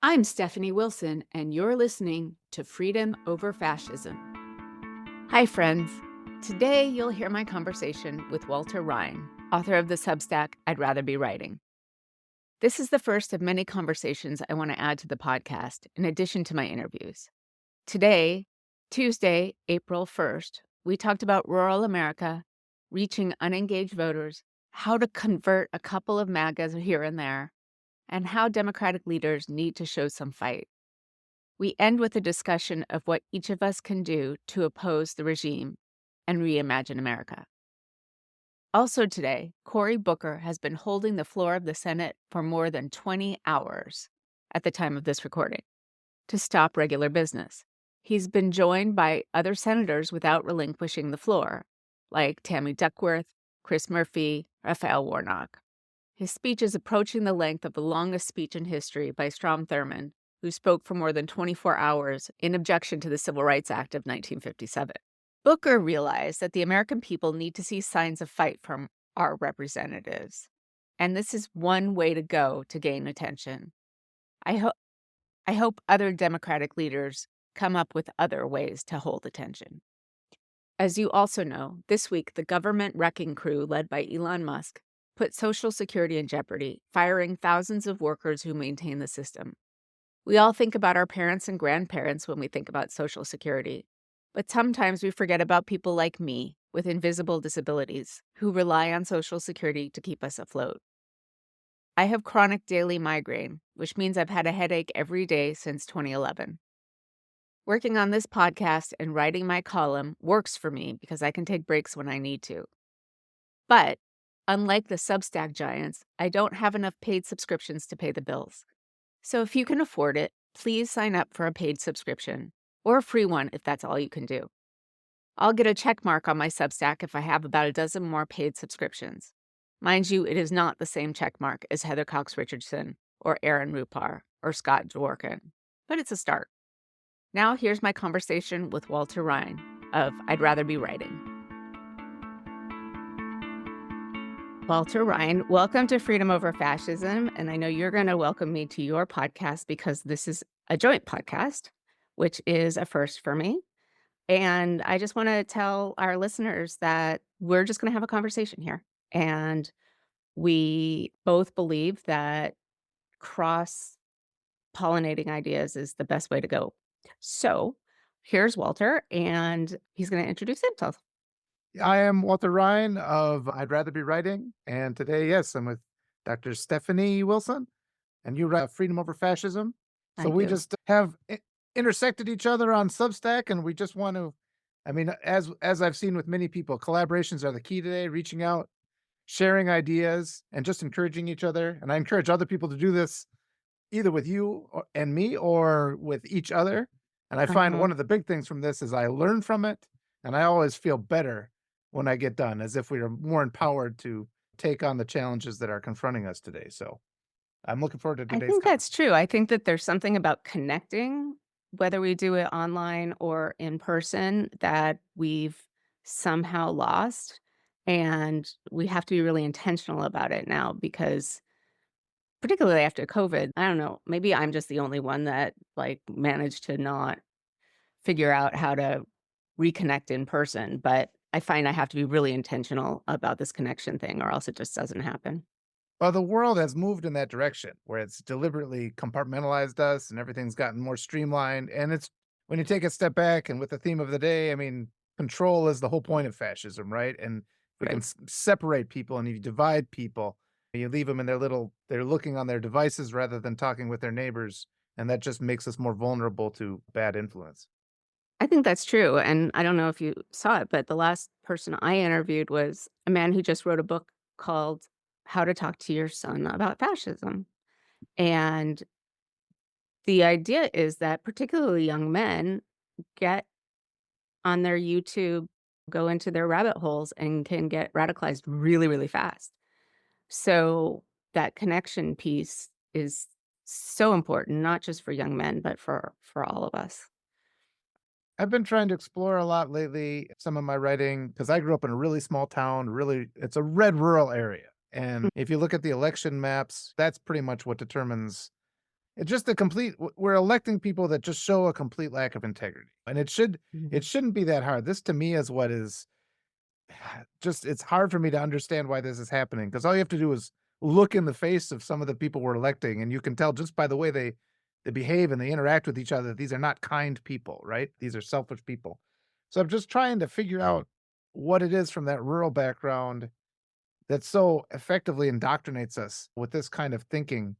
I'm Stephanie Wilson, and you're listening to Freedom Over Fascism. Hi, friends. Today, you'll hear my conversation with Walter Rhein, author of the Substack I'd Rather Be Writing. This is the first of many conversations I want to add to the podcast, in addition to my interviews. Today, Tuesday, April 1st, we talked about rural America, reaching unengaged voters, how to convert a couple of MAGAs here and there, and how Democratic leaders need to show some fight. We end with a discussion of what each of us can do to oppose the regime and reimagine America. Also today, Cory Booker has been holding the floor of the Senate for more than 20 hours at the time of this recording to stop regular business. He's been joined by other senators without relinquishing the floor, like Tammy Duckworth, Chris Murphy, Raphael Warnock. His speech is approaching the length of the longest speech in history by Strom Thurmond, who spoke for more than 24 hours in objection to the Civil Rights Act of 1957. Booker realized that the American people need to see signs of fight from our representatives, and this is one way to go to gain attention. I hope other Democratic leaders come up with other ways to hold attention. As you also know, this week the government wrecking crew led by Elon Musk put Social Security in jeopardy, firing thousands of workers who maintain the system. We all think about our parents and grandparents when we think about Social Security, but sometimes we forget about people like me with invisible disabilities who rely on Social Security to keep us afloat. I have chronic daily migraine, which means I've had a headache every day since 2011. Working on this podcast and writing my column works for me because I can take breaks when I need to. But unlike the Substack giants, I don't have enough paid subscriptions to pay the bills. So if you can afford it, please sign up for a paid subscription, or a free one if that's all you can do. I'll get a check mark on my Substack if I have about a dozen more paid subscriptions. Mind you, it is not the same check mark as Heather Cox Richardson, or Aaron Rupar, or Scott Dworkin, but it's a start. Now here's my conversation with Walter Rhein of I'd Rather Be Writing. Walter Rhein, welcome to Freedom Over Fascism. And I know you're going to welcome me to your podcast because this is a joint podcast, which is a first for me. And I just want to tell our listeners that we're just going to have a conversation here. And we both believe that cross-pollinating ideas is the best way to go. So here's Walter, and he's going to introduce himself. I am Walter Rhein of I'd Rather Be Writing, and today, yes, I'm with Dr. Stephanie Wilson, and you write Freedom Over Fascism. So I we do. just have intersected each other on Substack, and we just want to, as I've seen with many people, collaborations are the key today, reaching out, sharing ideas, and just encouraging each other. And I encourage other people to do this either with you and me or with each other. And I find one of the big things from this is I learn from it, and I always feel better when I get done, as if we are more empowered to take on the challenges that are confronting us today. So I'm looking forward to I today's think conversation. that's true. I think that there's something about connecting, whether we do it online or in person, that we've somehow lost. And we have to be really intentional about it now because, particularly after COVID, I don't know, maybe I'm just the only one that managed to not figure out how to reconnect in person. But I find I have to be really intentional about this connection thing or else it just doesn't happen. Well, the world has moved in that direction where it's deliberately compartmentalized us and everything's gotten more streamlined. And it's when you take a step back and with the theme of the day, control is the whole point of fascism, right? And we can Right. separate people and you divide people, you leave them in they're looking on their devices rather than talking with their neighbors. And that just makes us more vulnerable to bad influence. I think that's true, and I don't know if you saw it, but the last person I interviewed was a man who just wrote a book called How to Talk to Your Son About Fascism, and the idea is that particularly young men get on their YouTube, go into their rabbit holes, and can get radicalized really, really fast. So that connection piece is so important, not just for young men, but for all of us. I've been trying to explore a lot lately, some of my writing, because I grew up in a really small town, it's a red rural area. And if you look at the election maps, that's pretty much what determines It's just a complete we're electing people that just show a complete lack of integrity, and it Mhm. shouldn't be that hard. This to me is what is just it's hard for me to understand why this is happening because all you have to do is look in the face of some of the people we're electing, and you can tell just by the way they behave and they interact with each other that these are not kind people, right? These are selfish people. So I'm just trying to figure out what it is from that rural background that so effectively indoctrinates us with this kind of thinking.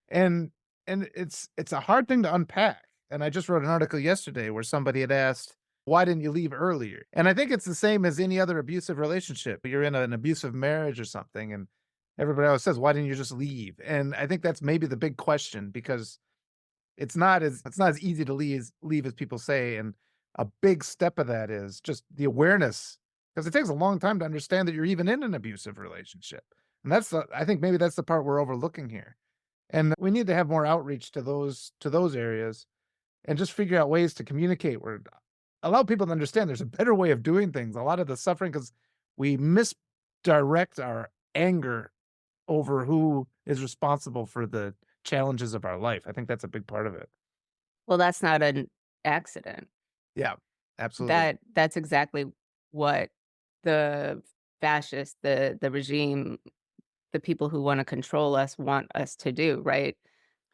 And it's a hard thing to unpack. And I just wrote an article yesterday where somebody had asked, "Why didn't you leave earlier?" And I think it's the same as any other abusive relationship. You're in an abusive marriage or something, and everybody always says, "Why didn't you just leave?" And I think that's maybe the big question because it's not as easy to leave as people say. And a big step of that is just the awareness, because it takes a long time to understand that you're even in an abusive relationship. And I think maybe that's the part we're overlooking here. And we need to have more outreach to those areas and just figure out ways to communicate where allow people to understand there's a better way of doing things. A lot of the suffering because we misdirect our anger over who is responsible for the challenges of our life. I think that's a big part of it. Well, that's not an accident. Yeah, absolutely. That's exactly what the fascists, the regime, the people who wanna control us want us to do, right?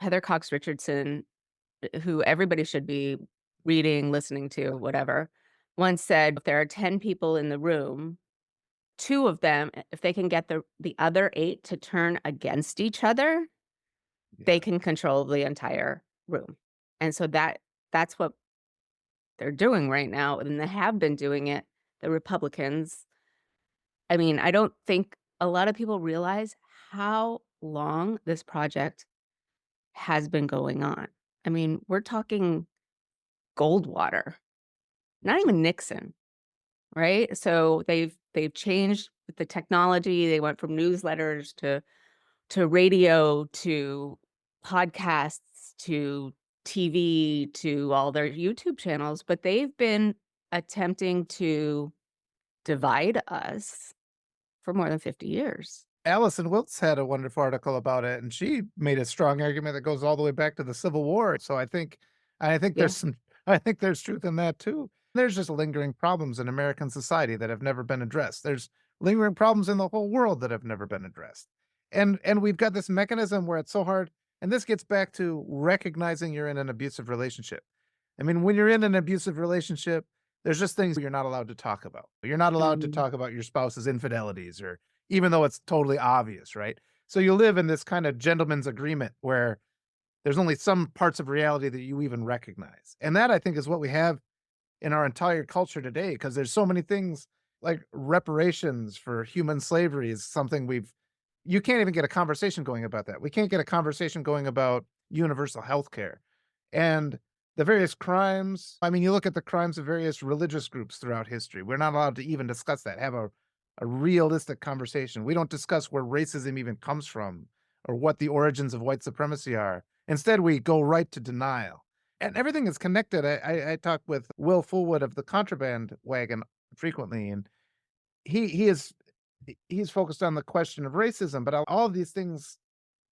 Heather Cox Richardson, who everybody should be reading, listening to, whatever, once said, "If there are 10 people in the room, 2 of them, if they can get the other 8 to turn against each other, they Yeah. can control the entire room." And so that's what they're doing right now, and they have been doing it, the Republicans. I mean, I don't think a lot of people realize how long this project has been going on. I mean, we're talking Goldwater, not even Nixon, right? So they've changed with the technology. They went from newsletters to radio to podcasts to TV to all their YouTube channels, but they've been attempting to divide us for more than 50 years. Allison Wilkes had a wonderful article about it, and she made a strong argument that goes all the way back to the Civil War. So I think Yeah. there's some I think there's truth in that too. There's just lingering problems in American society that have never been addressed. There's lingering problems in the whole world that have never been addressed. And we've got this mechanism where it's so hard, and this gets back to recognizing you're in an abusive relationship. I mean, when you're in an abusive relationship, there's just things you're not allowed to talk about. You're not allowed to Mhm. talk about your spouse's infidelities or even though it's totally obvious, right? So you live in this kind of gentleman's agreement where there's only some parts of reality that you even recognize. And that I think is what we have in our entire culture today because there's so many things like reparations for human slavery is something we've you can't even get a conversation going about that. We can't get a conversation going about universal health care. And the various crimes, I mean, you look at the crimes of various religious groups throughout history. We're not allowed to even discuss that, have a realistic conversation. We don't discuss where racism even comes from or what the origins of white supremacy are. Instead, we go right to denial. And everything is connected. I talk with Will Fullwood of the Contraband Wagon frequently, and he is he's focused on the question of racism, but all of these things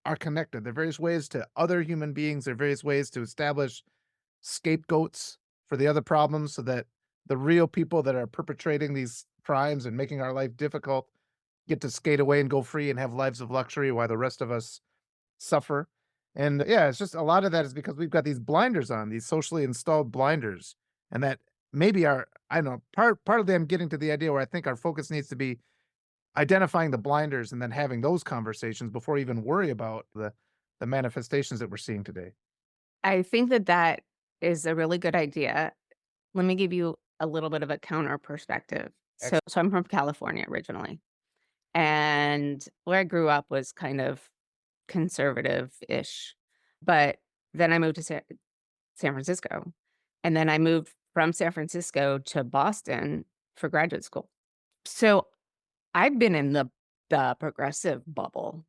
are connected. There are various ways to other human beings. There are various ways to establish scapegoats for the other problems so that the real people that are perpetrating these crimes and making our life difficult get to skate away and go free and have lives of luxury while the rest of us suffer. And yeah, it's just a lot of that is because we've got these blinders on, these socially installed blinders. And that maybe our I don't know, partly I'm getting to the idea where I think our focus needs to be identifying the blinders and then having those conversations before we even worry about the manifestations that we're seeing today. I think that that is a really good idea. Let me give you a little bit of a counter perspective. So I'm from California originally, and where I grew up was kind of conservative-ish, but then I moved to San Francisco, and then I moved from San Francisco to Boston for graduate school. So I've been in the progressive bubble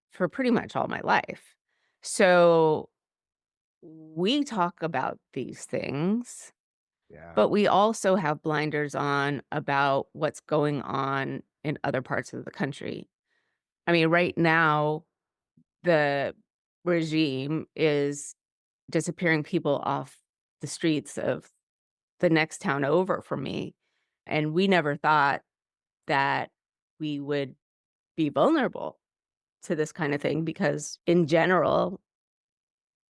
for pretty much all my life. So we talk about these things, Yeah. but we also have blinders on about what's going on in other parts of the country. I mean, right now, the regime is disappearing people off the streets of the next town over from me, and we never thought that we would be vulnerable to this kind of thing because in general,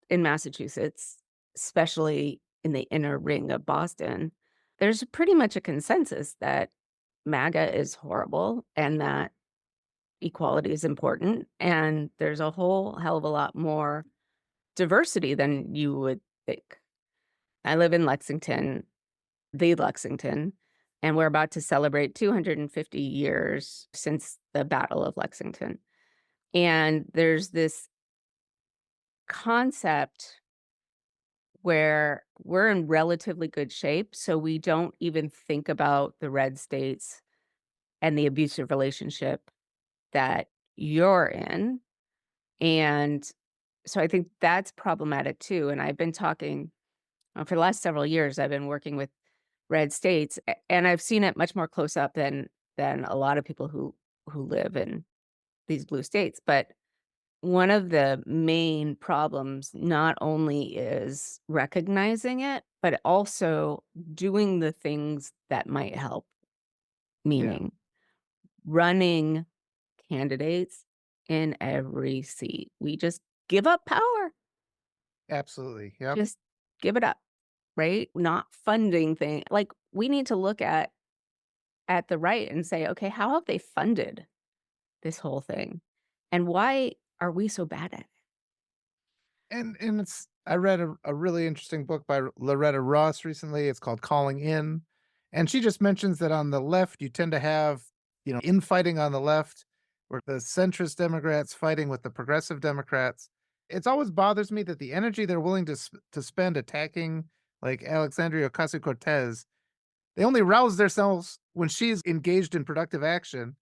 in Massachusetts, especially in the inner ring of Boston, there's pretty much a consensus that MAGA is horrible and that equality is important, and there's a whole hell of a lot more diversity than you would think. I live in Lexington, the Lexington, and we're about to celebrate 250 years since the Battle of Lexington. And there's this concept where we're in relatively good shape, so we don't even think about the red states and the abusive relationship that you're in. And so I think that's problematic too. And I've been talking for the last several years, I've been working with red states, and I've seen it much more close up than a lot of people who live in these blue states. But one of the main problems not only is recognizing it, but also doing the things that might help, Yeah, meaning running candidates in every seat. We just give up power. absolutely. Yep. Just give it up, right? Not funding thing like, we need to look at the right and say, "Okay, how have they funded this whole thing? And why are we so bad at it?" And it's I read a really interesting book by Loretta Ross recently. It's called Calling In. And she just mentions that on the left, you tend to have, infighting on the left, where the centrist Democrats fighting with the progressive Democrats. It's always bothers me that the energy they're willing to spend attacking like Alexandria Ocasio-Cortez, they only rouse themselves when she's engaged in productive action,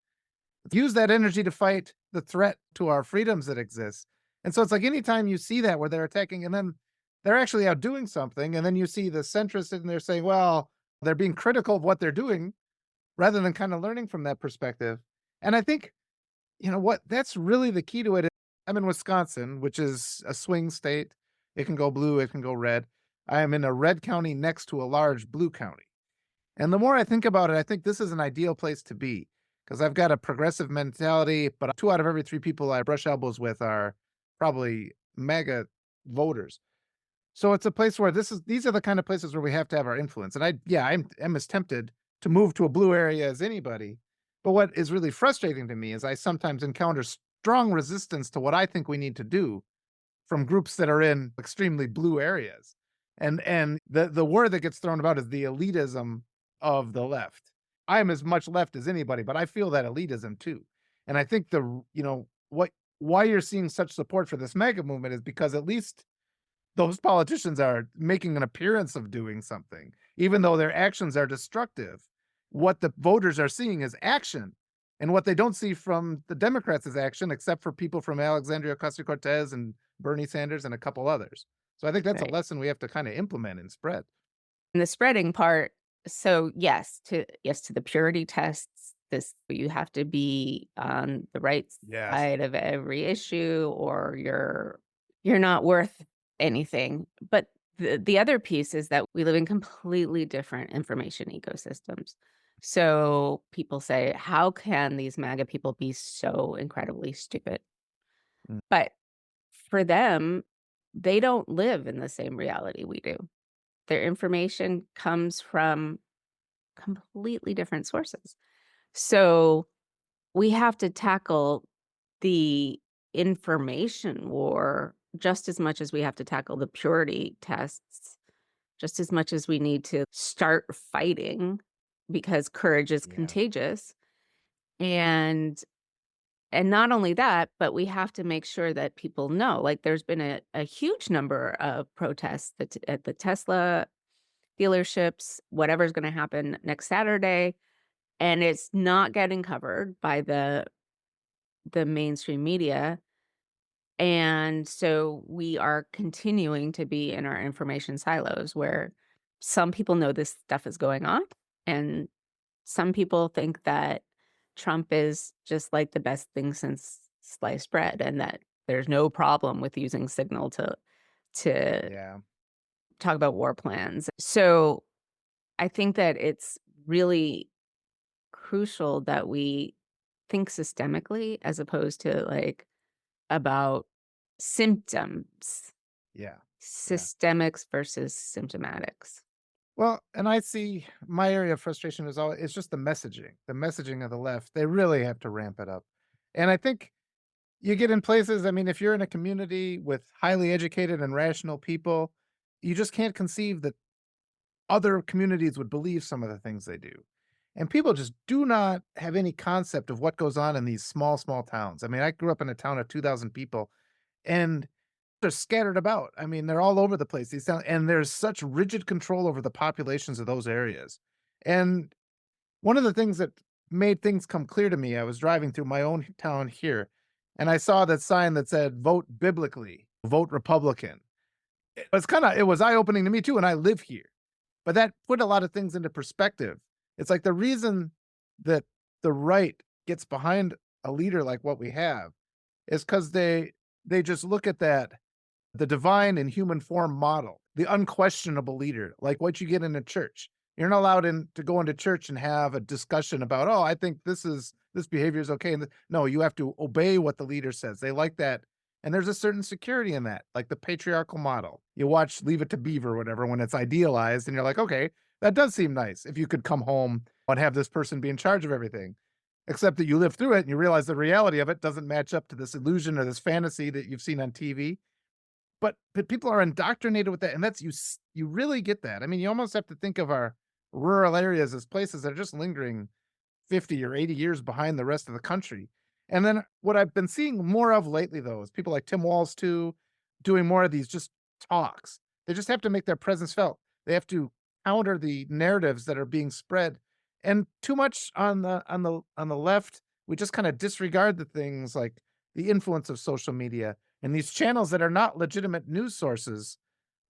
use that energy to fight the threat to our freedoms that exist. And so it's like anytime you see that where they're attacking and then they're actually out doing something, and then you see the centrists in there saying, well, they're being critical of what they're doing rather than kind of learning from that perspective. And I think, what, that's really the key to it. I'm in Wisconsin, which is a swing state. It can go blue, it can go red. I am in a red county next to a large blue county. And the more I think about it, I think this is an ideal place to be because I've got a progressive mentality, but 2 out of every 3 people I brush elbows with are probably mega voters. So it's a place where these are the kind of places where we have to have our influence. And I'm as tempted to move to a blue area as anybody. But what is really frustrating to me is I sometimes encounter strong resistance to what I think we need to do from groups that are in extremely blue areas. And the word that gets thrown about is the elitism of the left. I am as much left as anybody, but I feel that elitism too. And I think what why you're seeing such support for this mega movement is because at least those politicians are making an appearance of doing something, even though their actions are destructive. What the voters are seeing is action. And what they don't see from the Democrats is action, except for people from Alexandria Ocasio Cortez and Bernie Sanders and a couple others. So I think that's a Right. lesson we have to kind of implement and spread. And the spreading part, so yes to the purity tests, this you have to be on the right Yes. side of every issue or you're not worth anything. But the other piece is that we live in completely different information ecosystems. So people say, "How can these MAGA people be so incredibly stupid?" Mm, But for them, they don't live in the same reality we do. Their information comes from completely different sources. So we have to tackle the information war just as much as we have to tackle the purity tests, just as much as we need to start fighting because courage is yeah. contagious. And and not only that, but we have to make sure that people know, like there's been a huge number of protests at the Tesla dealerships, whatever's gonna happen next Saturday, and it's not getting covered by the mainstream media, and so we are continuing to be in our information silos where some people know this stuff is going on, and some people think that Trump is just, like, the best thing since sliced bread, and that there's no problem with using Signal to Yeah. talk about war plans. So I think that it's really crucial that we think systemically as opposed to like about symptoms, Yeah. Yeah. systemics versus symptomatics. Well, and I see my area of frustration is always it's just the messaging of the left. They really have to ramp it up. And I think you get in places, I mean, if you're in a community with highly educated and rational people, you just can't conceive that other communities would believe some of the things they do. And people just do not have any concept of what goes on in these small, small towns. I mean, I grew up in a town of 2,000 people and they're scattered about. I mean, they're all over the place. These towns, and there's such rigid control over the populations of those areas. And one of the things that made things come clear to me, I was driving through my own town here, and I saw that sign that said, vote biblically, vote Republican. It was eye opening to me too. And I live here. But that put a lot of things into perspective. It's like the reason that the right gets behind a leader like what we have is because they just look at that the divine and human form model, the unquestionable leader, like what you get in a church. You're not allowed to go into church and have a discussion about, oh, I think this behavior is okay. No, you have to obey what the leader says. They like that. And there's a certain security in that, like the patriarchal model. You watch Leave It to Beaver or whatever when it's idealized, and you're like, okay, that does seem nice if you could come home and have this person be in charge of everything. Except that you live through it and you realize the reality of it doesn't match up to this illusion or this fantasy that you've seen on TV. But people are indoctrinated with that, and that's you really get that. I mean, you almost have to think of our rural areas as places that are just lingering 50 or 80 years behind the rest of the country. And then what I've been seeing more of lately, though, is people like Tim Walz too, doing more of these just talks. They just have to make their presence felt. They have to counter the narratives that are being spread. And too much on the left, we just kind of disregard the things like the influence of social media and these channels that are not legitimate news sources.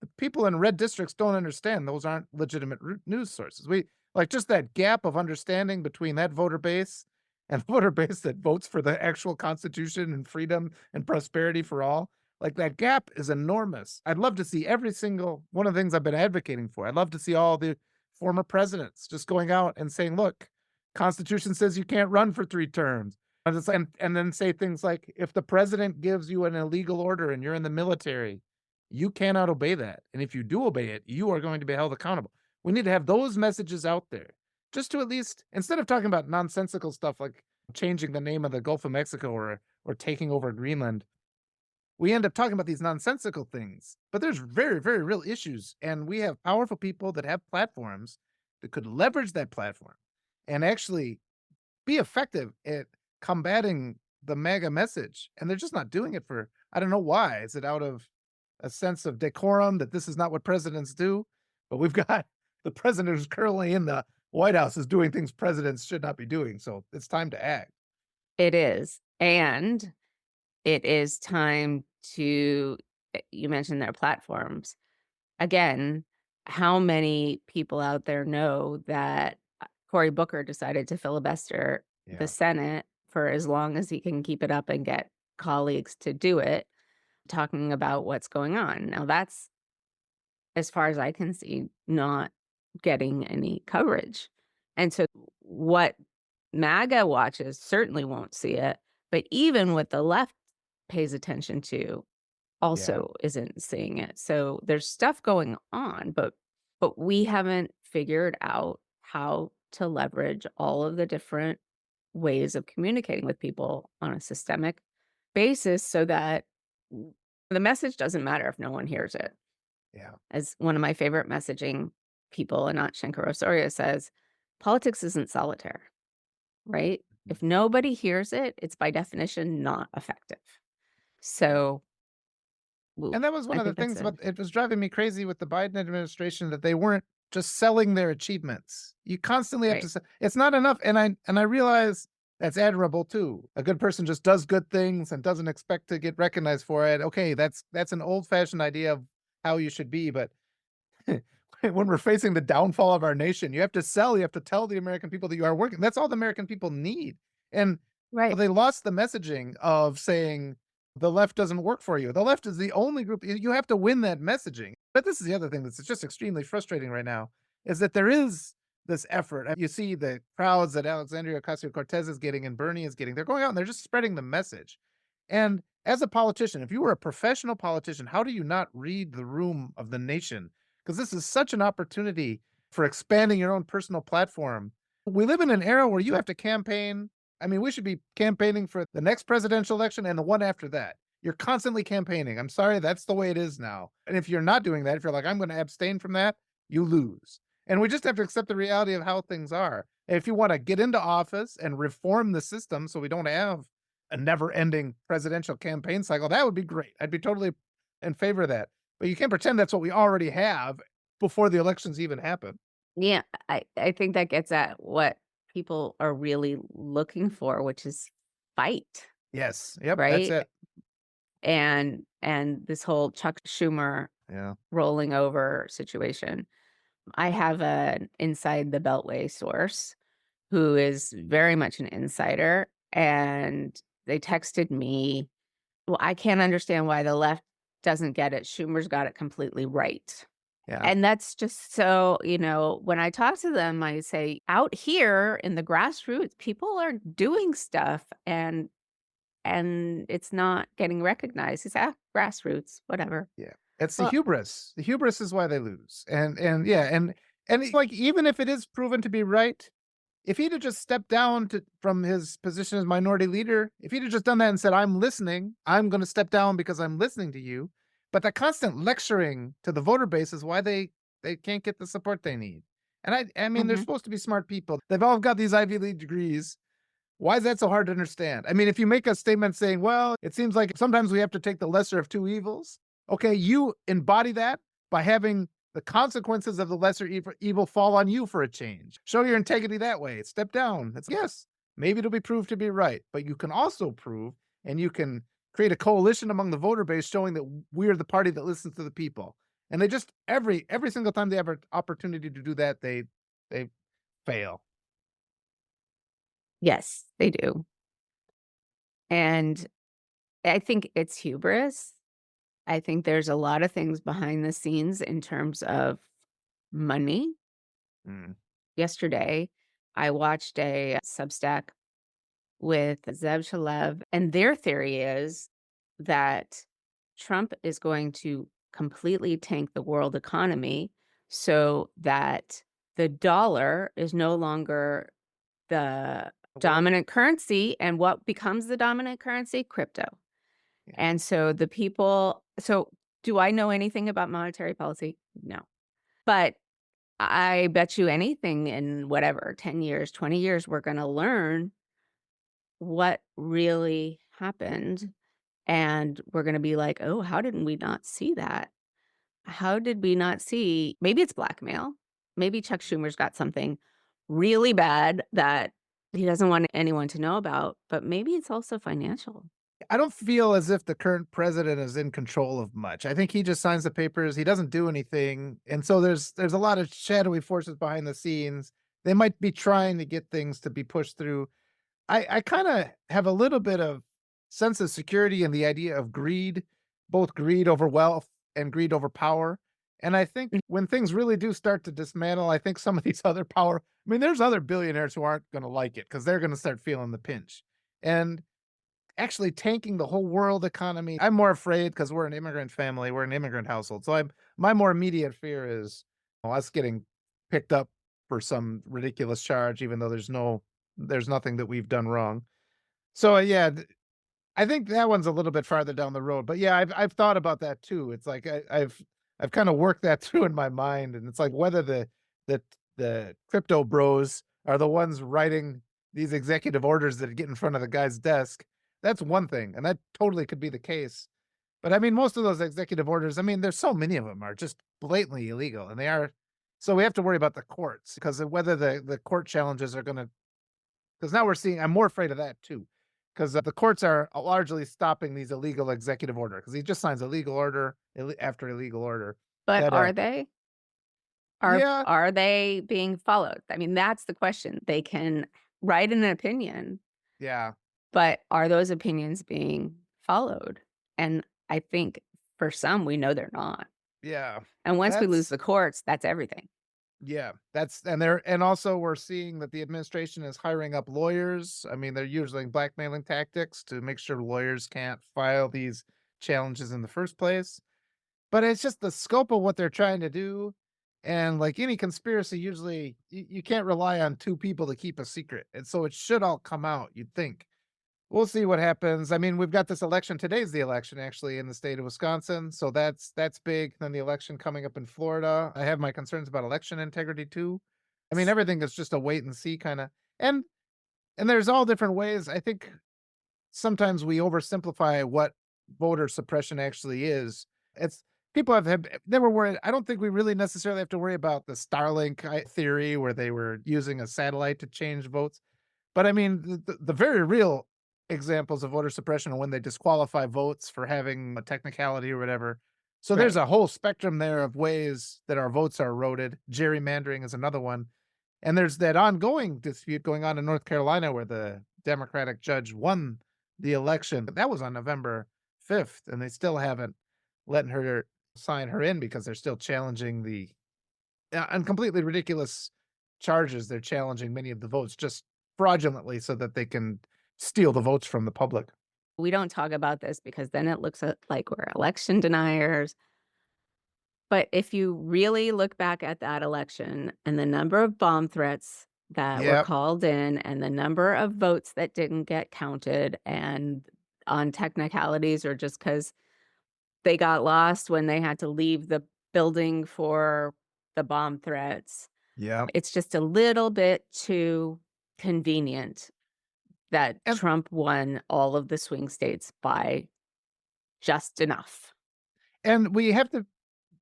The people in red districts don't understand those aren't legitimate news sources. We like just that gap of understanding between that voter base and the voter base that votes for the actual constitution and freedom and prosperity for all. Like that gap is enormous. I'd love to see every single one of the things I've been advocating for. I'd love to see all the former presidents just going out and saying, look, Constitution says you can't run for 3 terms. And then say things like, if the president gives you an illegal order and you're in the military, you cannot obey that. And if you do obey it, you are going to be held accountable. We need to have those messages out there just to at least, instead of talking about nonsensical stuff like changing the name of the Gulf of Mexico or taking over Greenland, we end up talking about these nonsensical things. But there's very, very real issues. And we have powerful people that have platforms that could leverage that platform and actually be effective at combating the MAGA message, and they're just not doing it for I don't know why. Is it out of a sense of decorum that this is not what presidents do? But we've got the president who's currently in the White House is doing things presidents should not be doing, so it's time to act. It is. And it is time to, you mentioned their platforms. Again, how many people out there know that Cory Booker decided to filibuster the Yeah, Senate for as long as he can keep it up and get colleagues to do it, talking about what's going on. Now, that's, as far as I can see, not getting any coverage. And so, what MAGA watches certainly won't see it, but even what the left pays attention to yeah, also isn't seeing it. So there's stuff going on, but we haven't figured out how to leverage all of the different ways of communicating with people on a systemic basis so that the message doesn't matter if no one hears it. yeah. As one of my favorite messaging people, Anat Shenker-Osorio, says, politics isn't solitaire, right? Mhm. If nobody hears it, it's by definition not effective. So And that was one I of the think that's things a about it was driving me crazy with the Biden administration that they weren't just selling their achievements. You constantly have to right. say it's not enough, and I realize that's admirable too. A good person just does good things and doesn't expect to get recognized for it. Okay, that's an old-fashioned idea of how you should be, but when we're facing the downfall of our nation, you have to sell, you have to tell the American people that you are working. That's all the American people need. And Right. they lost the messaging of saying The left doesn't work for you. The left is the only group you have to win that messaging. But this is the other thing that's just extremely frustrating right now is that there is this effort. You see the crowds that Alexandria Ocasio-Cortez is getting and Bernie is getting. They're going out and they're just spreading the message. And as a politician, if you were a professional politician, how do you not read the room of the nation? Because this is such an opportunity for expanding your own personal platform. We live in an era where you have to campaign. I mean, we should be campaigning for the next presidential election and the one after that. You're constantly campaigning. I'm sorry, that's the way it is now. And if you're not doing that, if you're like, I'm going to abstain from that, you lose. And we just have to accept the reality of how things are. If you want to get into office and reform the system so we don't have a never ending presidential campaign cycle, that would be great. I'd be totally in favor of that. But you can't pretend that's what we already have before the elections even happen. Yeah, I think that gets at what people are really looking for, which is fight, Yes. Yep. That's right? it. And this whole Chuck Schumer Yeah. rolling over situation. I have an inside the Beltway source who is very much an insider, and they texted me, "Well, I can't understand why the left doesn't get it. Schumer's got it completely right." Yeah. And that's just so, when I talk to them, I say, out here in the grassroots, people are doing stuff and it's not getting recognized. It's grassroots, whatever. Yeah. It's the Well, hubris. The hubris is why they lose. And yeah, and like even if it is proven to be right, if he'd have just stepped down from his position as minority leader, if he'd have just done that and said, "I'm listening. I'm going to step down because I'm listening to you." But the constant lecturing to the voter base is why they can't get the support they need. And I mean, they're mhm, supposed to be smart people. They've all got these Ivy League degrees. Why is that so hard to understand? I mean, if you make a statement saying, well, it seems like sometimes we have to take the lesser of two evils. Okay, you embody that by having the consequences of the lesser evil fall on you for a change. Show your integrity that way. Step down. Yes, maybe it'll be proved to be right, but you can also prove and you can create a coalition among the voter base showing that we're the party that listens to the people. And they just every single time they have an opportunity to do that, they fail. yes, they do. And I think it's hubris. I think there's a lot of things behind the scenes in terms of money. Mm, Yesterday, I watched a Substack with Zev Shalev, and their theory is that Trump is going to completely tank the world economy so that the dollar is no longer the the world. dominant currency. And what becomes the dominant currency? Crypto. Yeah. And so do I know anything about monetary policy? No. But I bet you anything in whatever, 10 years, 20 years, we're going to learn what really happened. And we're going to be like, oh, how did we not see that? How did we not see? Maybe it's blackmail. Maybe Chuck Schumer's got something really bad that he doesn't want anyone to know about, but maybe it's also financial. I don't feel as if the current president is in control of much. I think he just signs the papers, he doesn't do anything, and so there's a lot of shadowy forces behind the scenes. They might be trying to get things to be pushed through. I kinda have a little bit of sense of security in the idea of greed, both greed over wealth and greed over power, and I think Mm. when things really do start to dismantle, I think some of these other power I mean, there's other billionaires who aren't gonna like it because 'cause they're gonna start feeling the pinch, and actually tanking the whole world economy. I'm more afraid because we're an immigrant family, we're an immigrant household. So I'm my more immediate fear is us getting picked up for some ridiculous charge, even though there's nothing that we've done wrong. So yeah, I think that one's a little bit farther down the road. But yeah, I've thought about that too. It's like I've kind of worked that through in my mind, and it's like whether the the crypto bros are the ones writing these executive orders that get in front of the guy's desk. That's one thing, and that totally could be the case. But I mean, most of those executive orders, I mean, there's so many of them are just blatantly illegal, and they are. So we have to worry about the courts because of whether the court challenges are going to. Because now we're seeing, I'm more afraid of that too, because the courts are largely stopping these illegal executive order because he just signs illegal order after illegal order. But That are they? Are yeah, are they being followed? I mean, that's the question. They can write an opinion, yeah. but are those opinions being followed? And I think for some, we know they're not. Yeah. And once we lose That's the courts, that's everything. yeah. That's and they're and also we're seeing that the administration is hiring up lawyers. I mean, they're using blackmailing tactics to make sure lawyers can't file these challenges in the first place. But it's just the scope of what they're trying to do, and, like any conspiracy, usually you can't rely on 2 people to keep a secret, and so it should all come out, you'd think. We'll see what happens. I mean, we've got this election. Today's the election actually in the state of Wisconsin, so that's big. Then the election coming up in Florida. I have my concerns about election integrity too. I mean, everything is just a wait and see kinda and and there's all different ways. I think sometimes we oversimplify what voter suppression actually is. It's people have never worried. I don't think we really necessarily have to worry about the Starlink theory where they were using a satellite to change votes. But I mean, the very real examples of voter suppression are when they disqualify votes for having a technicality or whatever. So there's Right. a whole spectrum there of ways that our votes are eroded. Gerrymandering is another one. And there's that ongoing dispute going on in North Carolina where the Democratic judge won the election. But that was on November 5th, and they still haven't letting her sign her in because they're still challenging the and completely ridiculous charges. They're challenging many of the votes just fraudulently so that they can steal the votes from the public. We don't talk about this because then it looks like we're election deniers. But if you really look back at that election and the number of bomb threats that were Yep. called in and the number of votes that didn't get counted and on technicalities or just because they got lost when they had to leave the building for the bomb threats, Yep. it's just a little bit too convenient that And Trump won all of the swing states by just enough. we have to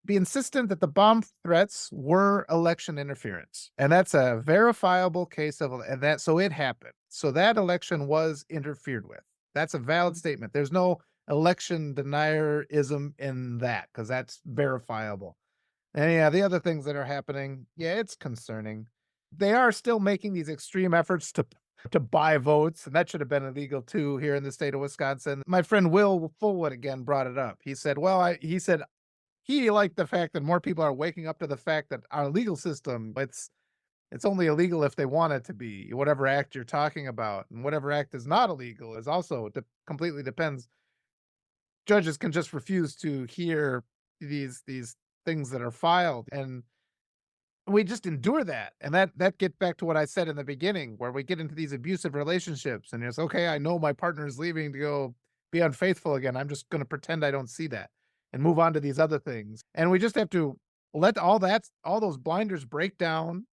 be insistent that the bomb threats were election interference. And that's a verifiable case of and that so it happened. So that election was interfered with. That's a valid statement. There's no election denierism in that because that's verifiable. And yeah, the other things that are happening, yeah, it's concerning. They are still making these extreme efforts to buy votes, and that should have been illegal too here in the state of Wisconsin. My friend Will Fullwood again brought it up. He said, "Well, he said he liked the fact that more people are waking up to the fact that our legal system, it's only illegal if they want it to be. Whatever act you're talking about, and whatever act is not illegal is also completely depends. Judges can just refuse to hear these things that are filed, and we just endure that. And that gets back to what I said in the beginning, where we get into these abusive relationships, and it's okay. I know my partner is leaving to go be unfaithful again. I'm just going to pretend I don't see that and move on to these other things. And we just have to let all those blinders break down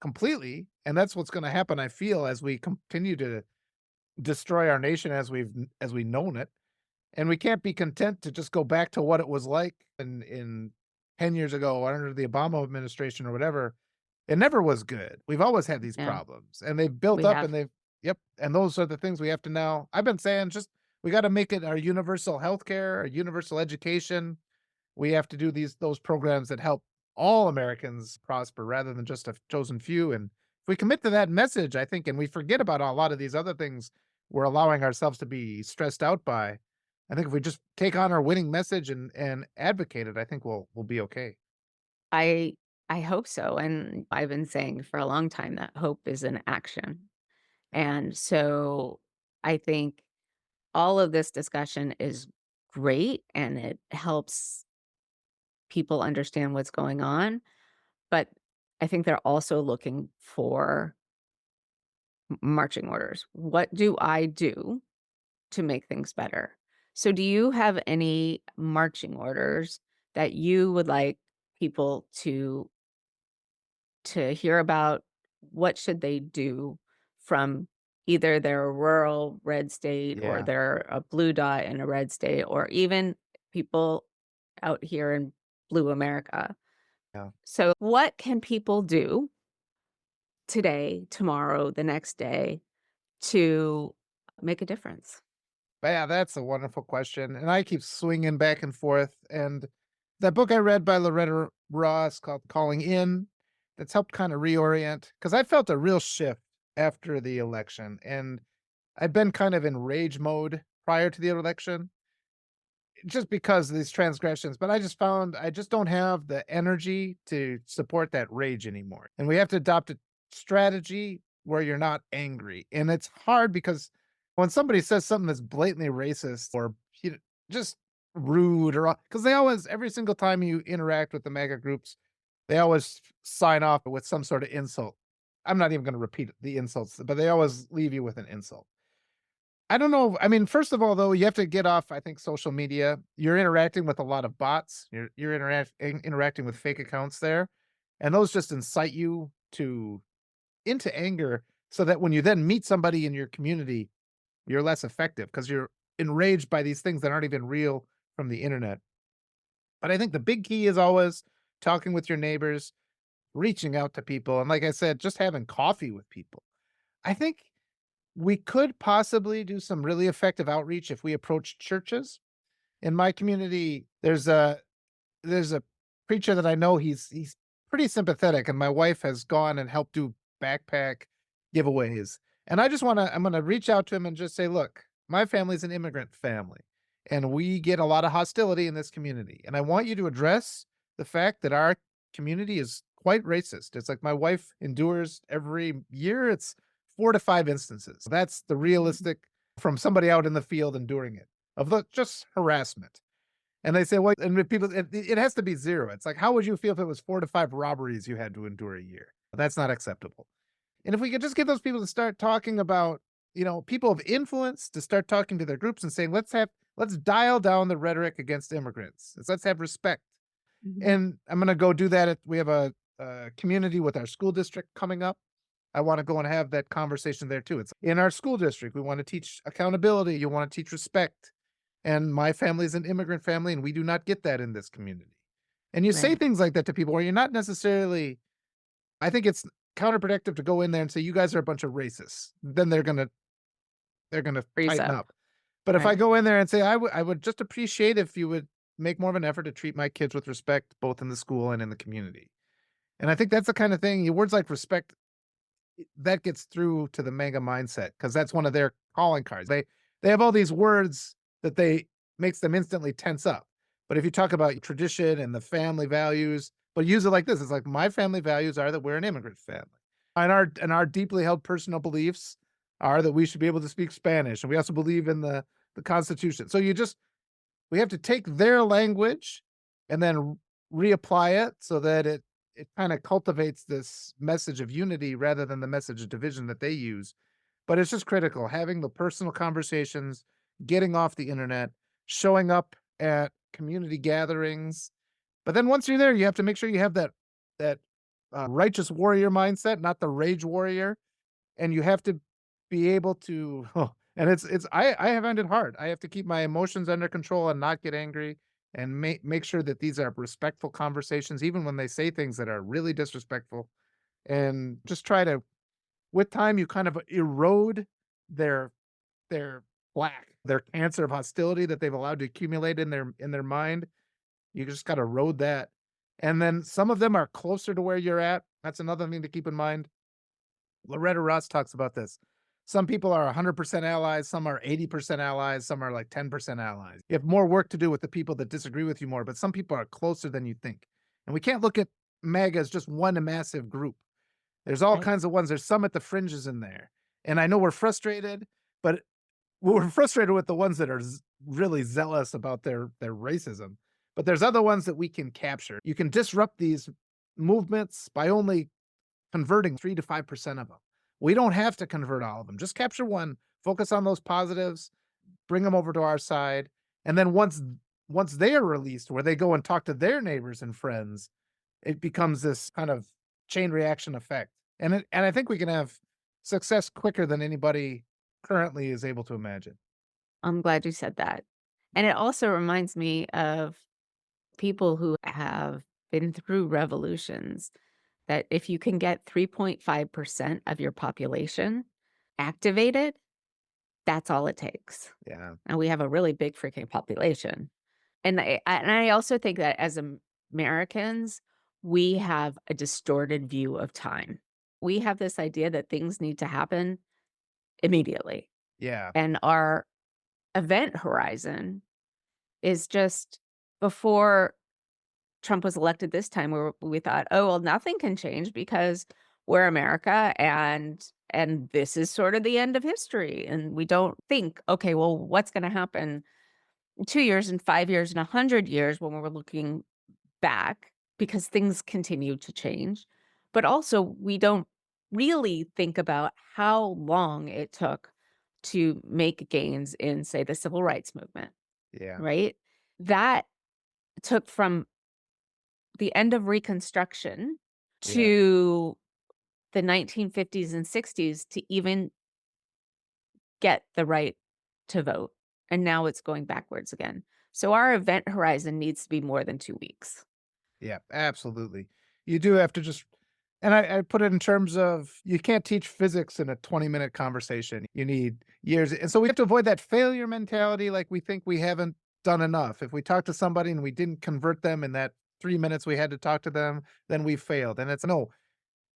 completely. And that's what's going to happen. I feel as we continue to destroy our nation as we known it, and we can't be content to just go back to what it was like in 10 years ago under the Obama administration or whatever. It never was good. We've always had these Yeah, problems, and they've built we up, have. and they've yep, and those are the things we have to now I've been saying just we gotta make it our universal healthcare, our universal education. We have to do those programs that help all Americans prosper rather than just a chosen few, and if we commit to that message, I think, and we forget about a lot of these other things we're allowing ourselves to be stressed out by, I think if we just take on our winning message and advocate it, I think we'll be okay. I I hope so, and I've been saying for a long time that hope is an action. And so I think all of this discussion is great and it helps people understand what's going on, but I think they're also looking for marching orders. What do I do to make things better? So do you have any marching orders that you would like people to hear about? What should they do from either their rural red state or Yeah, they're a blue dot in a red state or even people out here in blue America. yeah. So what can people do today, tomorrow, the next day to make a difference? But yeah, that's a wonderful question, and I keep swinging back and forth, and that book I read by Loretta Ross called Calling In, that's helped kinda reorient because I felt a real shift after the election, and I'd been kind of in rage mode prior to the election. just because of these transgressions, but I just found I just don't have the energy to support that rage anymore. And we have to adopt a strategy where you're not angry. And it's hard because when somebody says something that's blatantly racist or you know, just rude or because they always every single time you interact with the mega groups, they always sign off with some sort of insult. I'm not even going to repeat the insults, but they always leave you with an insult. I don't know. I mean, first of all, though, you have to get off, I think, social media. You're interacting with a lot of bots. You're interacting with fake accounts there, and those just incite you to into anger, so that when you then meet somebody in your community, you're less effective because you're enraged by these things that aren't even real from the internet. But I think the big key is always talking with your neighbors, reaching out to people, and like I said, just having coffee with people. I think we could possibly do some really effective outreach if we approach churches. In my community, there's a preacher that I know, he's pretty sympathetic, and my wife has gone and helped do backpack giveaways. And I just I'm gonna reach out to him and just say, "Look, my family's an immigrant family, and we get a lot of hostility in this community. And I want you to address the fact that our community is quite racist. It's like my wife endures every year, it's 4 to 5 instances. That's the realistic from somebody out in the field enduring it, of the just harassment." And they say, "Well," and if people it has to be 0. It's like, how would you feel if it was 4 to 5 robberies you had to endure a year? That's not acceptable. And if we could just get those people to start talking about, people of influence to start talking to their groups and saying, let's dial down the rhetoric against immigrants. Let's have respect." Mhm. And I'm gonna go do that we have a community with our school district coming up. I wanna go and have that conversation there too. It's in our school district, we wanna teach accountability, you wanna teach respect. And my family is an immigrant family, and we do not get that in this community. And you say Right. things like that to people where you're not necessarily I think it's counterproductive to go in there and say, "You guys are a bunch of racists." Then they're gonna Freeze tighten up. up. But if I Right. go in there and say, I would just appreciate if you would make more of an effort to treat my kids with respect, both in the school and in the community." And I think that's the kind of thing words like respect, that gets through to the mega mindset because that's one of their calling cards. They have all these words that they makes them instantly tense up. But if you talk about tradition and the family values, but use it like this, it's like my family values are that we're an immigrant family. And our deeply held personal beliefs are that we should be able to speak Spanish. And we also believe in the Constitution. So we have to take their language and then reapply it so that it kind of cultivates this message of unity rather than the message of division that they use. But it's just critical having the personal conversations, getting off the internet, showing up at community gatherings. But then once you're there, you have to make sure you have that righteous warrior mindset, not the rage warrior, and you have to be able to and I find it hard. I have to keep my emotions under control and not get angry and make sure that these are respectful conversations even when they say things that are really disrespectful, and just try to with time you kind of erode their their plaque, their cancer of hostility that they've allowed to accumulate in their mind. You just got to erode that. And then some of them are closer to where you're at. That's another thing to keep in mind. Loretta Ross talks about this. Some people are 100% allies, some are 80% allies, some are like 10% allies. You have more work to do with the people that disagree with you more, but some people are closer than you think. And we can't look at MAGA as just one massive group. There's all Right. kinds of ones. There's some at the fringes in there. And I know we're frustrated, but we're frustrated with the ones that are really zealous about their racism. But there's other ones that we can capture. You can disrupt these movements by only converting 3 to 5% of them. We don't have to convert all of them. Just capture one, focus on those positives, bring them over to our side, and then once they are released, where they go and talk to their neighbors and friends, it becomes this kind of chain reaction effect. And I think we can have success quicker than anybody currently is able to imagine. I'm glad you said that. And it also reminds me of people who have been through revolutions that if you can get 3.5% of your population activated, that's all it takes. Yeah. And we have a really big freaking population. And I also think that as Americans, we have a distorted view of time. We have this idea that things need to happen immediately, Yeah. and our event horizon is just before Trump was elected this time, we thought, "Oh, well, nothing can change because we're America, and this is sort of the end of history." And we don't think, "Okay, well, what's gonna happen in 2 years and 5 years and 100 years when we're looking back?" Because things continue to change. But also, we don't really think about how long it took to make gains in, say, the civil rights movement, Yeah. right? That took from the end of Reconstruction Yeah. to the 1950s and 60s to even get the right to vote, and now it's going backwards again. So our event horizon needs to be more than 2 weeks. Yeah, absolutely. You do have to just and I put it in terms of you can't teach physics in a 20-minute conversation. You need years. And so we have to avoid that failure mentality like we think we haven't done enough. If we talk to somebody and we didn't convert them in that 3 minutes we had to talk to them, then we failed. And it's no,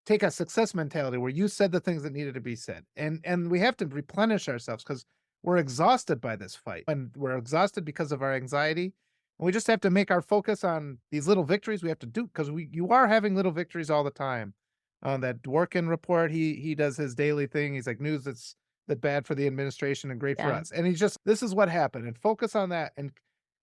take a success mentality where you said the things that needed to be said. And we have to replenish ourselves because we're exhausted by this fight. And we're exhausted because of our anxiety. And we just have to make our focus on these little victories we have to do because we you are having little victories all the time. On that Dworkin report, he does his daily thing. He's like news that bad for the administration and great for Yeah. us. And he's just this is what happened and focus on that. And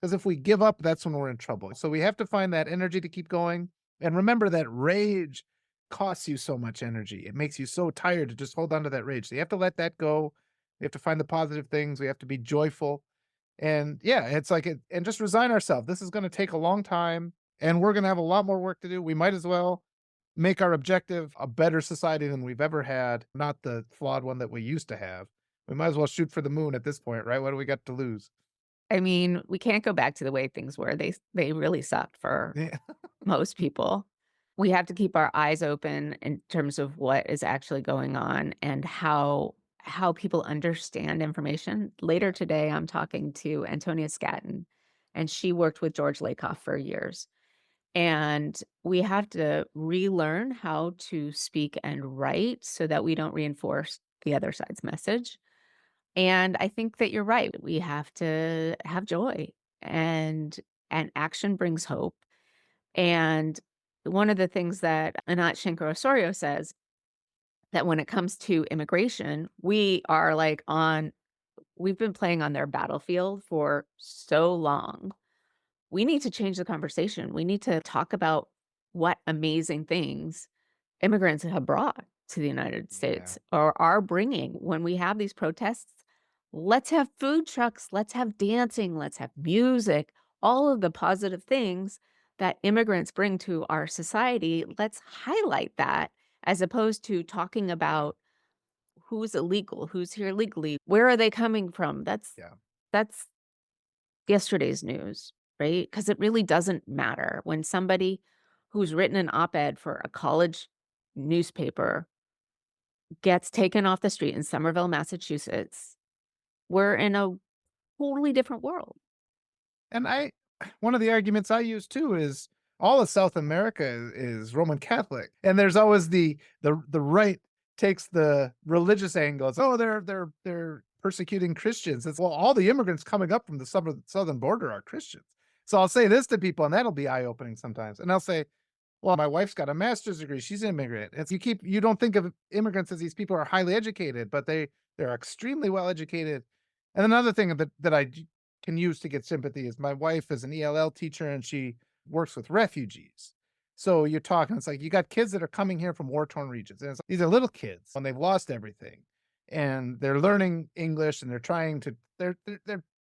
because if we give up, that's when we're in trouble. So we have to find that energy to keep going. And remember that rage costs you so much energy. It makes you so tired to just hold on to that rage. So you have to let that go. We have to find the positive things. We have to be joyful. And yeah, it's like it and just resign ourselves. This is going to take a long time and we're going to have a lot more work to do. We might as well make our objective a better society than we've ever had, not the flawed one that we used to have. We might as well shoot for the moon at this point, right? What do we got to lose? I mean, we can't go back to the way things were. They really sucked for Yeah. most people. We have to keep our eyes open in terms of what is actually going on and how people understand information. Later today, I'm talking to Antonia Scatton, and she worked with George Lakoff for years. And we have to relearn how to speak and write so that we don't reinforce the other side's message. And I think that you're right. We have to have joy, and action brings hope. And one of the things that Anat Shankar Osorio says that when it comes to immigration, we've been playing on their battlefield for so long. We need to change the conversation. We need to talk about what amazing things immigrants have brought to the United Yeah. States or are bringing. When we have these protests, let's have food trucks, let's have dancing, let's have music, all of the positive things that immigrants bring to our society. Let's highlight that as opposed to talking about who's illegal, who's here legally, where are they coming from? Yeah. That's yesterday's news, right? Because it really doesn't matter when somebody who's written an op-ed for a college newspaper gets taken off the street in Somerville, Massachusetts. We're in a totally different world. And I one of the arguments I use too is all of South America is Roman Catholic, and there's always the right takes the religious angle. It's, "Oh, they're persecuting Christians." It's, "Well, all the immigrants coming up from the southern border are Christians." So I'll say this to people, and that'll be eye-opening sometimes, and I'll say, "Well, my wife's got a master's degree, she's an immigrant." It's you don't think of immigrants as these people are highly educated, but they're extremely well educated. And another thing that can use to get sympathy is my wife is an ELL teacher and she works with refugees. So you're talking, it's like you got kids that are coming here from war-torn regions. And these are little kids when they've lost everything. And they're learning English and they're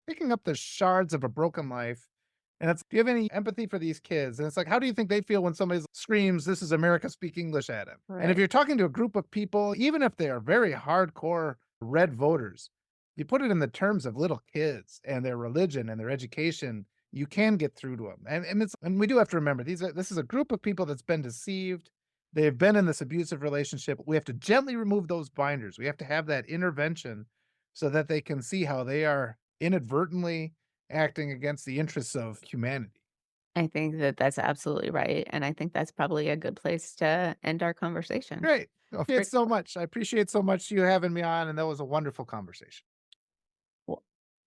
picking up the shards of a broken life. And it's, do you have any empathy for these kids? And it's like, how do you think they feel when somebody screams, "This is America, speak English" at him? And if Right. you're talking to a group of people, even if they are very hardcore red voters, you put it in the terms of little kids and their religion and their education, you can get through to them. And we do have to remember this is a group of people that's been deceived. They've been in this abusive relationship. We have to gently remove those binders. We have to have that intervention so that they can see how they are inadvertently acting against the interests of humanity. I think that that's absolutely right, and I think that's probably a good place to end our conversation. Great. Okay, Great. it's so much. I appreciate so much you having me on, and that was a wonderful conversation.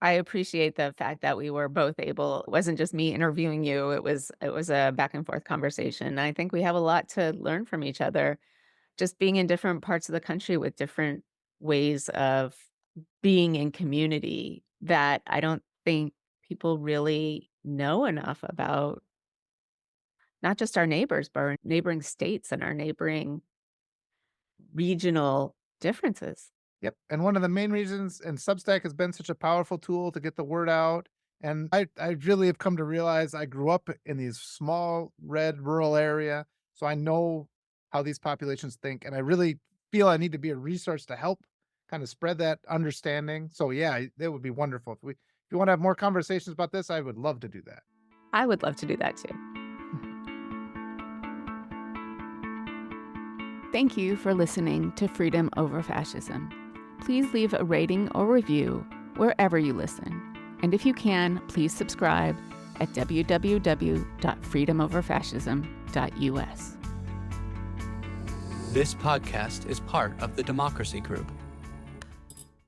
I appreciate the fact that we were both able it wasn't just me interviewing you, it was a back and forth conversation. I think we have a lot to learn from each other, just being in different parts of the country with different ways of being in community that I don't think people really know enough about, not just our neighbors, but our neighboring states and our neighboring regional differences. Yep, and one of the main reasons and Substack has been such a powerful tool to get the word out, and I really have come to realize I grew up in these small, red, rural area, so I know how these populations think, and I really feel I need to be a resource to help kinda spread that understanding, so yeah, it would be wonderful if you wanna have more conversations about this, I would love to do that. I would love to do that too. Thank you for listening to Freedom Over Fascism. Please leave a rating or review wherever you listen. And if you can, please subscribe at www.freedomoverfascism.us. This podcast is part of the Democracy Group.